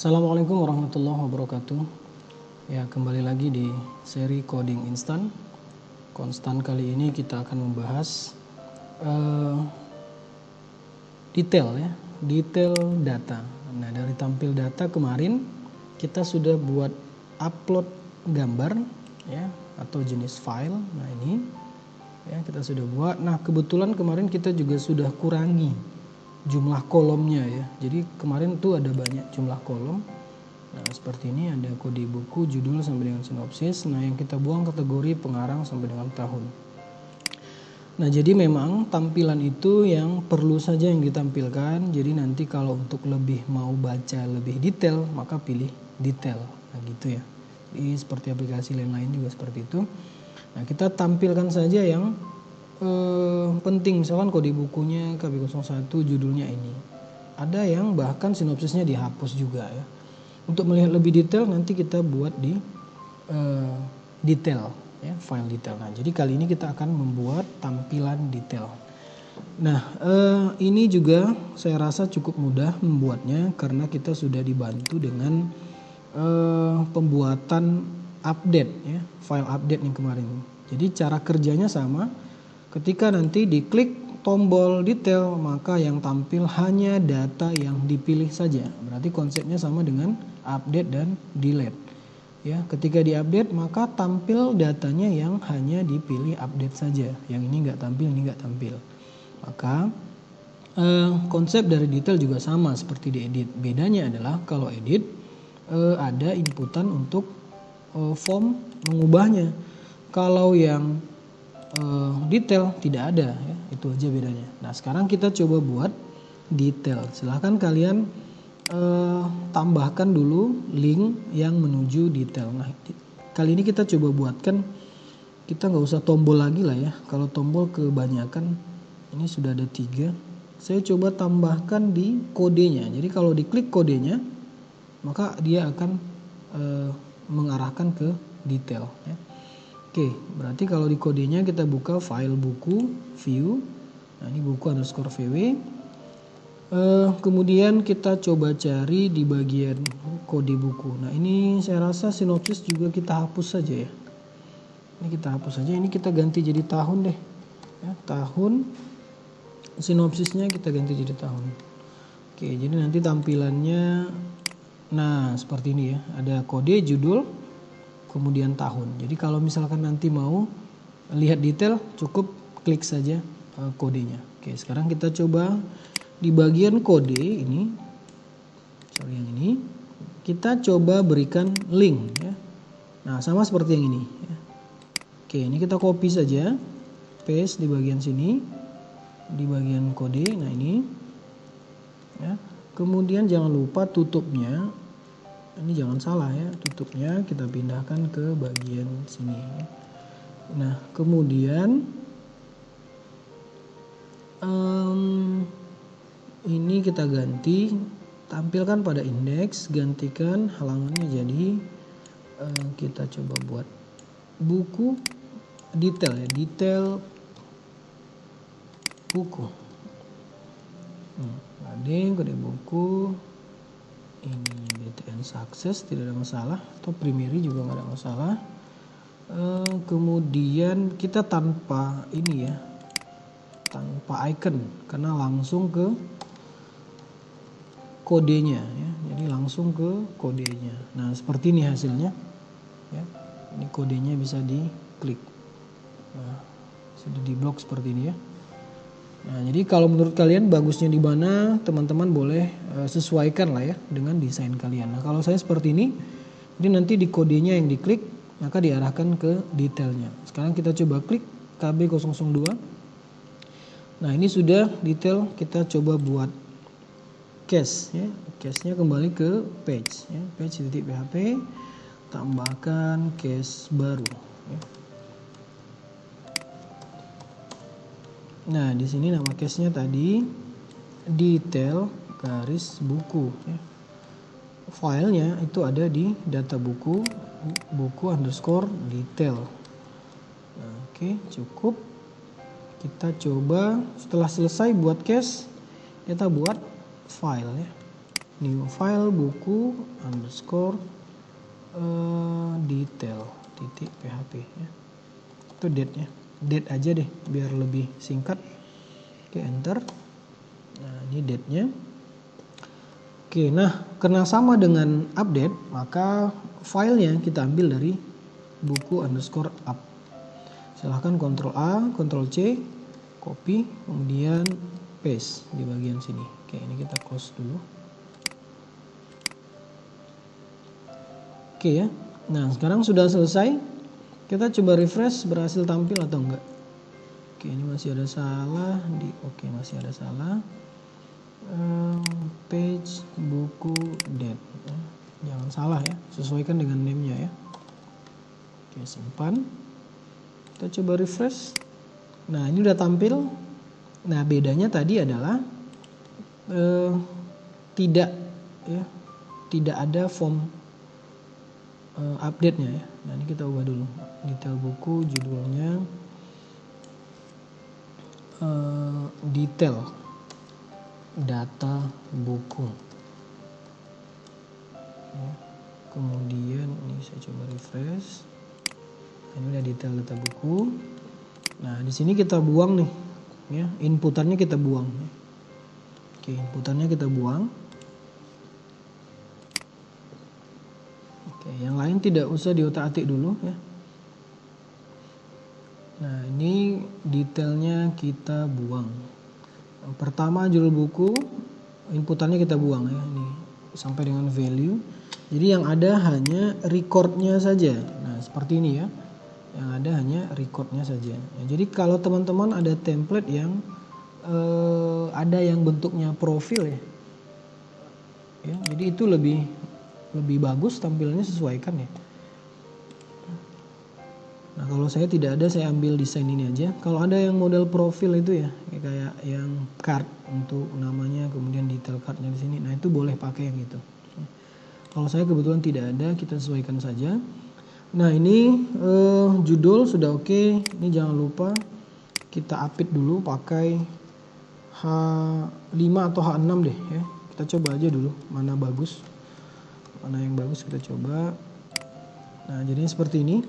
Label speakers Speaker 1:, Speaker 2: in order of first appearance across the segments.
Speaker 1: Assalamualaikum warahmatullahi wabarakatuh. Ya, kembali lagi di seri coding instan. Konstan kali ini kita akan membahas detail data. Nah, dari tampil data kemarin kita sudah buat upload gambar ya atau jenis file. Nah, ini ya kita sudah buat. Nah, kebetulan kemarin kita juga sudah kurangi jumlah kolomnya ya. Jadi kemarin tuh ada banyak jumlah kolom. Nah, seperti ini ada kode buku, judul sampai dengan sinopsis. Nah, yang kita buang kategori pengarang sampai dengan tahun. Nah, jadi memang tampilan itu yang perlu saja yang ditampilkan. Jadi nanti kalau untuk lebih mau baca lebih detail, maka pilih detail. Nah, gitu ya. Jadi seperti aplikasi lain-lain juga seperti itu. Nah, kita tampilkan saja yang penting, misalkan kode bukunya KB01, judulnya ini. Ada yang bahkan sinopsisnya dihapus juga ya. Untuk melihat lebih detail nanti kita buat di detail ya, file detail. Nah, jadi kali ini kita akan membuat tampilan detail. Nah, ini juga saya rasa cukup mudah membuatnya karena kita sudah dibantu dengan pembuatan update ya, file update yang kemarin. Jadi cara kerjanya sama. Ketika nanti diklik tombol detail, maka yang tampil hanya data yang dipilih saja. Berarti konsepnya sama dengan update dan delete. Ya, ketika diupdate maka tampil datanya yang hanya dipilih update saja. Yang ini nggak tampil, ini nggak tampil. Maka konsep dari detail juga sama seperti di edit. Bedanya adalah kalau edit ada inputan untuk form mengubahnya. Kalau yang detail tidak ada ya, itu aja bedanya. Nah, sekarang kita coba buat detail. Silahkan kalian tambahkan dulu link yang menuju detail. Nah, kali ini kita coba buatkan, kita nggak usah tombol lagi lah ya. Kalau tombol kebanyakan, ini sudah ada 3. Saya coba tambahkan di kodenya. Jadi kalau diklik kodenya, maka dia akan mengarahkan ke detail ya. Oke, berarti kalau di kodenya kita buka file buku, view. Nah, ini buku underscore vw. Kemudian kita coba cari di bagian kode buku. Nah, ini saya rasa sinopsis juga kita hapus saja ya. Ini kita hapus saja. Ini kita ganti jadi tahun deh. Ya, tahun. Sinopsisnya kita ganti jadi tahun. Oke, jadi nanti tampilannya, nah seperti ini ya. Ada kode, judul, kemudian tahun. Jadi kalau misalkan nanti mau lihat detail, cukup klik saja kodenya. Oke, sekarang kita coba di bagian kode ini, yang ini, kita coba berikan link ya. Nah, sama seperti yang ini ya. Oke, ini kita copy saja, paste di bagian sini, di bagian kode. Nah, ini ya. Kemudian jangan lupa tutupnya. Ini jangan salah ya, tutupnya kita pindahkan ke bagian sini. Nah, kemudian ini kita ganti, tampilkan pada indeks, gantikan halamannya jadi kita coba buat buku detail ya, detail buku. Ada kode buku. Ini BTN sukses, tidak ada masalah, atau primary juga nggak ada masalah. Kemudian kita tanpa ini ya, tanpa icon, karena langsung ke kodenya ya, jadi langsung ke kodenya. Nah, seperti ini hasilnya ya. Ini kodenya bisa diklik. Nah, sudah diblok seperti ini ya. Nah, jadi kalau menurut kalian bagusnya di mana, teman-teman boleh sesuaikan lah ya dengan desain kalian. Nah, kalau saya seperti ini, jadi nanti di kodenya yang diklik, maka diarahkan ke detailnya. Sekarang kita coba klik KB002. Nah, ini sudah detail, kita coba buat cache ya. Cache-nya kembali ke page ya, page.php, tambahkan cache baru ya. Nah, di sini nama cache-nya tadi detail garis buku ya. Filenya itu ada di data buku, buku underscore detail. Nah, oke, cukup. Kita coba setelah selesai buat cache, kita buat file ya. new file buku underscore detail titik php ya. Itu date-nya, date aja deh biar lebih singkat. Oke, enter. Nah, ini date-nya. Oke, nah karena sama dengan update, maka filenya kita ambil dari buku underscore up. Silahkan Ctrl A, Ctrl C, copy, kemudian paste di bagian sini. Oke, ini kita close dulu. Oke ya, nah sekarang sudah selesai. Kita coba refresh, berhasil tampil atau enggak. Oke, ini masih ada salah oke, masih ada salah. Page buku date ya. Jangan salah ya, sesuaikan dengan name-nya ya. Oke, simpan. Kita coba refresh. Nah, ini udah tampil. Nah, bedanya tadi adalah tidak ada form update-nya ya. Nah, ini kita ubah dulu. Detail buku, judulnya detail data buku. Ya. Kemudian ini saya coba refresh. Ini udah detail data buku. Nah, di sini kita buang nih, ya, inputannya kita buang. Oke, inputannya kita buang. Oke, yang lain tidak usah diotak-atik dulu ya. Nah, ini detailnya kita buang. Yang pertama judul buku, inputannya kita buang ya, ini sampai dengan value. Jadi yang ada hanya recordnya saja. Nah, seperti ini ya. Yang ada hanya recordnya saja. Ya, jadi kalau teman-teman ada template yang ada yang bentuknya profil ya, jadi itu lebih bagus tampilnya, sesuaikan ya. Nah, kalau saya tidak ada, saya ambil desain ini aja. Kalau ada yang model profil itu ya, kayak yang card untuk namanya, kemudian detail cardnya di sini. Nah, itu boleh pakai yang itu. Kalau saya kebetulan tidak ada, kita sesuaikan saja. Nah, ini judul sudah oke. Ini jangan lupa kita update dulu pakai H5 atau H6 deh ya. Kita coba aja dulu mana bagus. Mana yang bagus kita coba. Nah, jadinya seperti ini.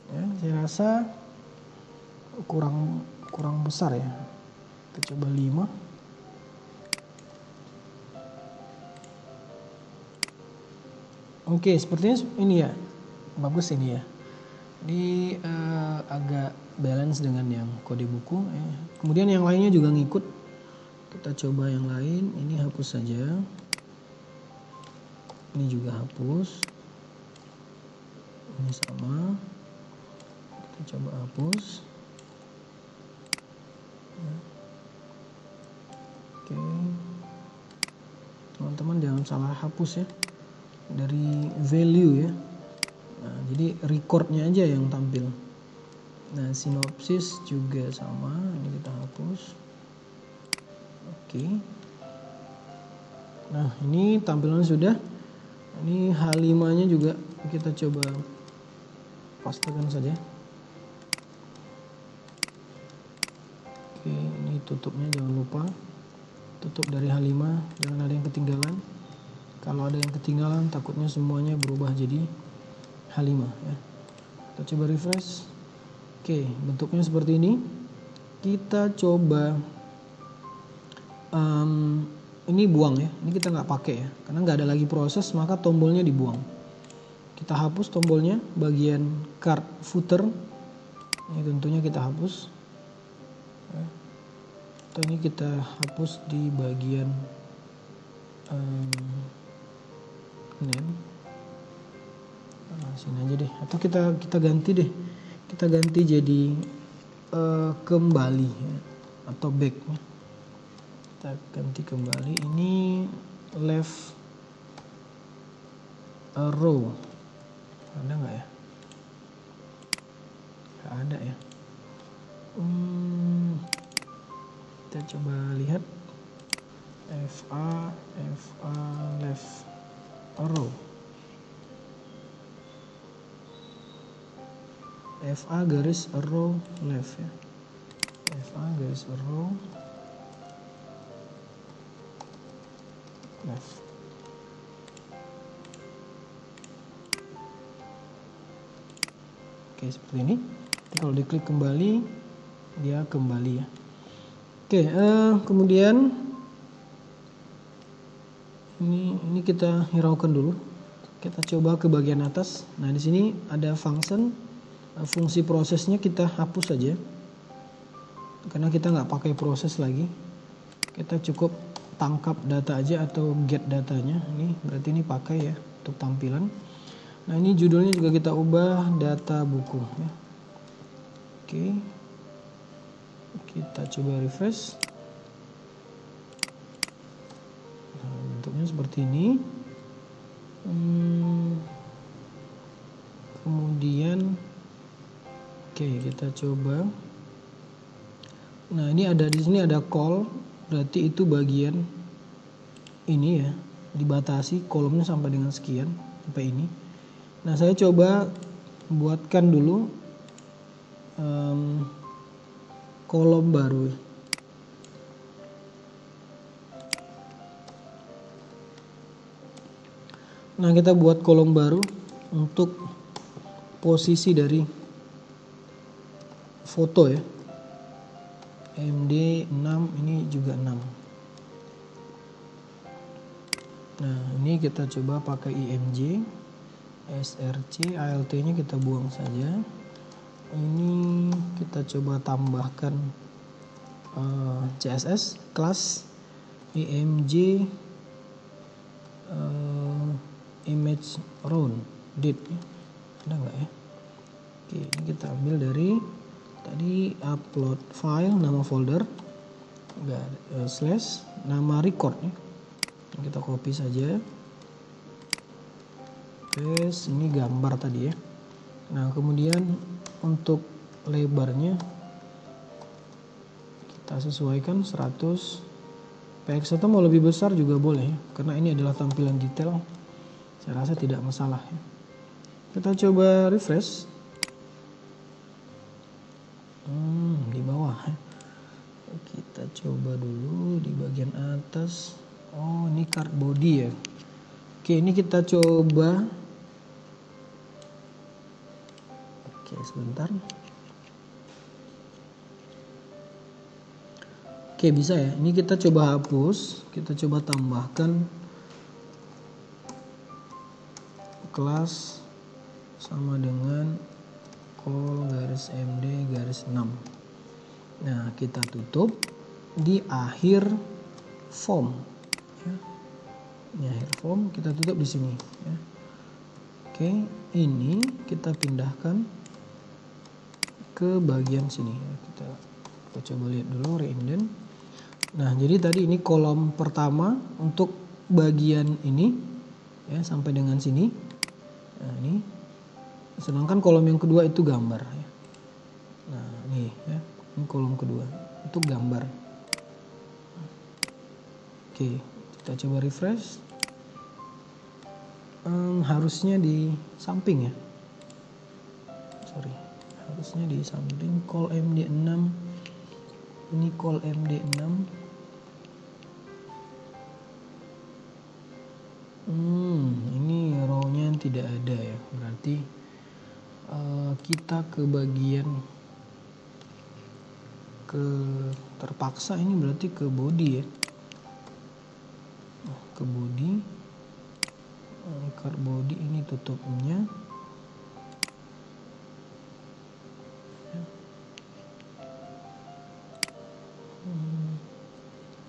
Speaker 1: Ya, saya rasa kurang besar ya. Kita coba 5. Oke, sepertinya ini ya. Bagus ini ya. Ini agak balance dengan yang kode buku ya. Kemudian yang lainnya juga ngikut. Kita coba yang lain. Ini hapus saja. Ini juga hapus. Ini sama. Kita coba hapus. Ya. Oke. Teman-teman jangan salah hapus ya. Dari value ya. Nah, jadi recordnya aja yang tampil. Nah, sinopsis juga sama. Ini kita hapus. Oke. Nah, ini tampilan sudah. Ini H5-nya juga kita coba pastekan saja. Oke, ini tutupnya jangan lupa. Tutup dari H5, jangan ada yang ketinggalan. Kalau ada yang ketinggalan, takutnya semuanya berubah jadi H5 ya. Kita coba refresh. Oke, bentuknya seperti ini. Kita coba ini buang ya. Ini kita nggak pakai ya, karena nggak ada lagi proses, maka tombolnya dibuang. Kita hapus tombolnya bagian card footer. Ini tentunya kita hapus. Atau ini kita hapus di bagian name. Nah, sini aja deh. Atau kita ganti deh. Kita ganti jadi kembali ya. Atau back ya. Kita ganti kembali. Ini left row. Ada nggak ya? Nggak ada ya. Kita coba lihat. FA left row. FA garis row left ya. FA garis row left. Oke, seperti ini. Jadi kalau diklik kembali, dia kembali ya. Oke, kemudian ini kita hiraukan dulu. Kita coba ke bagian atas. Nah, di sini ada function, fungsi prosesnya kita hapus saja. Karena kita nggak pakai proses lagi. Kita cukup tangkap data aja atau get datanya. Ini berarti ini pakai ya untuk tampilan. Nah, ini judulnya juga kita ubah data buku ya. Oke. Kita coba refresh. Nah, bentuknya seperti ini. Kemudian oke, kita coba. Nah, ini ada di sini ada call, berarti itu bagian ini ya, dibatasi kolomnya sampai dengan sekian, sampai ini. Nah, saya coba buatkan dulu kolom baru. Nah, kita buat kolom baru untuk posisi dari foto ya. MD 6, ini juga 6. Nah, ini kita coba pakai IMG, SRC, ALT-nya kita buang saja. Ini kita coba tambahkan CSS, kelas, IMG, image round date. Ada nggak ya? Oke, ini kita ambil dari tadi upload file, nama folder, slash, nama record ya. Kita copy saja. Paste, ini gambar tadi ya. Nah, kemudian untuk lebarnya kita sesuaikan 100 px, atau mau lebih besar juga boleh ya, karena ini adalah tampilan detail. Saya rasa tidak masalah ya. Kita coba refresh. Di bawah ya. Kita coba dulu di bagian atas. Oh, ini card body ya. Oke, ini kita coba. Oke, sebentar. Oke, bisa ya. Ini kita coba hapus. Kita coba tambahkan kelas sama dengan call garis MD garis 6. Nah, kita tutup di akhir form ya. Ini akhir form, kita tutup di sini ya. Oke, ini kita pindahkan ke bagian sini ya. Kita coba lihat dulu reindent. Nah, jadi tadi ini kolom pertama untuk bagian ini ya, sampai dengan sini. Nah, ini sedangkan kolom yang kedua itu gambar ya. Nah, ini ya, ini kolom kedua untuk gambar. Oke, kita coba refresh. Harusnya di samping ya. Sorry, harusnya di samping. Call MD6, ini call MD6. Ini row-nya tidak ada ya, berarti kita ke bagian terpaksa ini berarti ke body ya. Ke body, card body, ini tutupnya.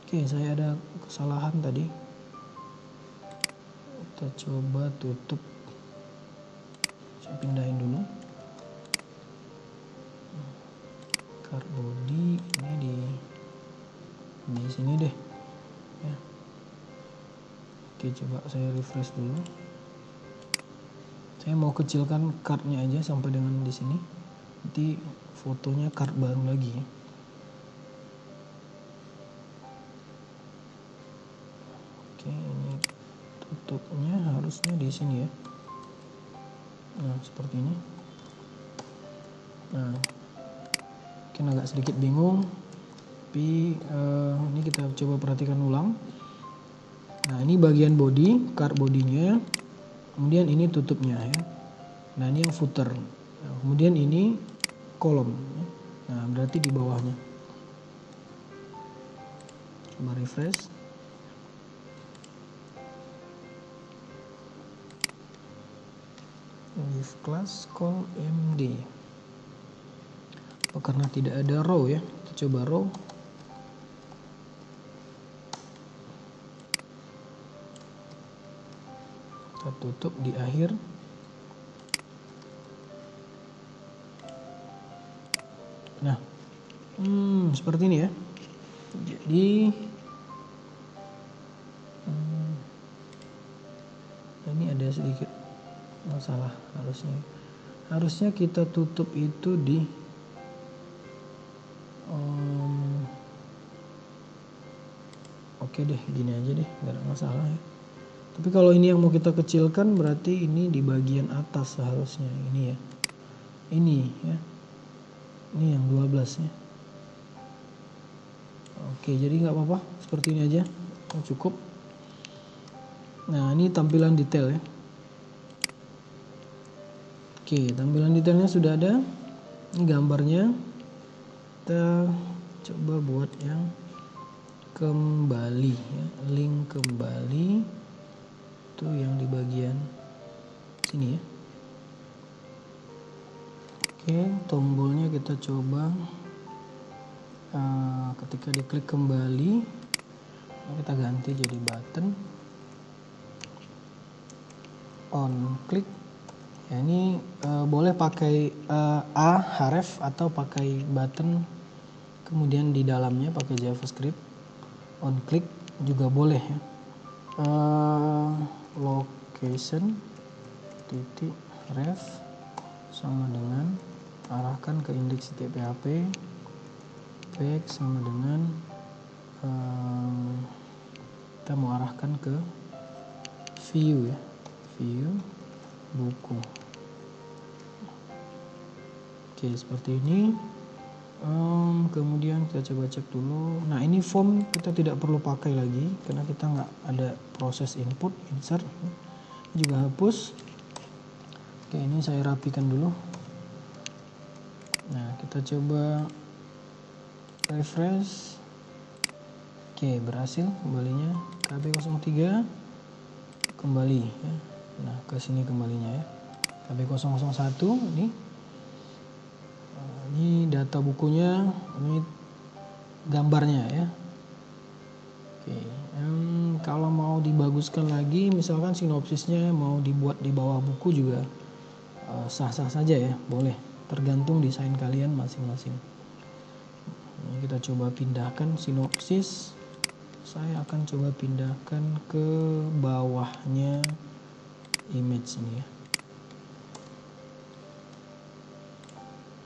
Speaker 1: Oke, saya ada kesalahan tadi. Kita coba tutup. Saya pindahin dulu. Card body ini di sini deh. Ya. Oke, coba saya refresh dulu. Saya mau kecilkan cardnya aja sampai dengan di sini. Nanti fotonya card baru lagi ya. Oke, ini tutupnya harusnya di sini ya. Nah, seperti ini. Nah, mungkin agak sedikit bingung, tapi ini kita coba perhatikan ulang. Nah, ini bagian body, card bodinya, kemudian ini tutupnya ya. Nah, ini yang footer. Nah, kemudian ini kolom. Nah, berarti di bawahnya. Coba refresh. If class call md. Oh, karena tidak ada row ya, kita coba row. Kita tutup di akhir. Nah, seperti ini ya. Jadi ini ada sedikit masalah harusnya kita tutup itu di oke deh, gini aja deh, nggak ada masalah ya. Tapi kalau ini yang mau kita kecilkan berarti ini di bagian atas seharusnya, ini ya, ini ya, ini yang 12 ya. Oke, jadi nggak apa-apa, seperti ini aja cukup. Nah, ini tampilan detail ya. Oke, tampilan detailnya sudah ada. Ini gambarnya. Kita coba buat yang kembali ya, link kembali itu yang di bagian sini ya. Oke, tombolnya kita coba ketika diklik kembali kita ganti jadi button on click ya. Ini boleh pakai a href atau pakai button kemudian di dalamnya pakai JavaScript. On click juga boleh ya. Location titik ref sama dengan arahkan ke indeks php. Back sama dengan kita mau arahkan ke view ya, view buku. Oke, seperti ini. Kemudian kita coba cek dulu. Nah, ini form kita tidak perlu pakai lagi karena kita nggak ada proses input, insert. Ini juga hapus. Oke, ini saya rapikan dulu. Nah, kita coba refresh. Oke, berhasil kembalinya. KB03 kembali ya. Nah, ke sini kembalinya ya. KB001 ini data bukunya, ini gambarnya ya. Oke, kalau mau dibaguskan lagi, misalkan sinopsisnya mau dibuat di bawah buku juga sah-sah saja ya, boleh. Tergantung desain kalian masing-masing. Ini kita coba pindahkan sinopsis. Saya akan coba pindahkan ke bawahnya image ini ya.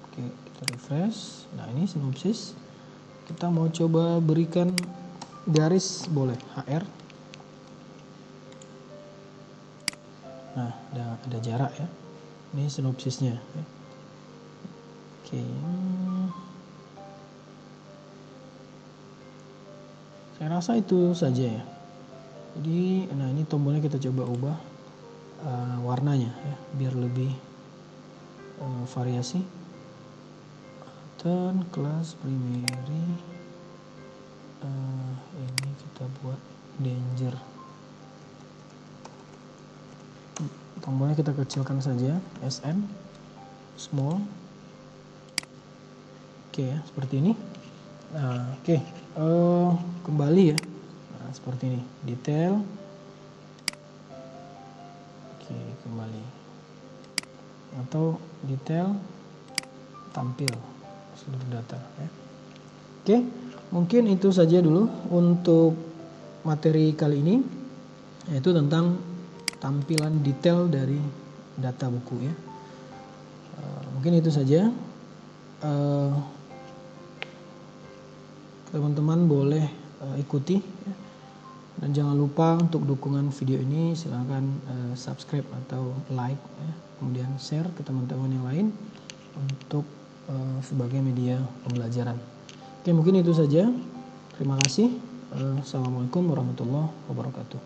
Speaker 1: Oke, kita refresh. Nah, ini sinopsis. Kita mau coba berikan garis, boleh HR. Nah, ada jarak ya. Ini sinopsisnya ya. Oke. Saya rasa itu saja ya. Jadi, nah ini tombolnya kita coba ubah warnanya ya, biar lebih variasi. Turn class primary, ini kita buat danger. Tombolnya kita kecilkan saja, SN, small. Oke ya, seperti ini. Nah, oke. Kembali ya. Nah, seperti ini, detail. Oke, kembali. Atau detail tampil seluruh data ya. Oke, mungkin itu saja dulu untuk materi kali ini, yaitu tentang tampilan detail dari data buku ya. Mungkin itu saja. Teman-teman boleh ikuti ya. Dan jangan lupa untuk dukungan video ini silahkan subscribe atau like ya. Kemudian share ke teman-teman yang lain untuk sebagai media pembelajaran. Oke, mungkin itu saja. Terima kasih. Assalamualaikum warahmatullahi wabarakatuh.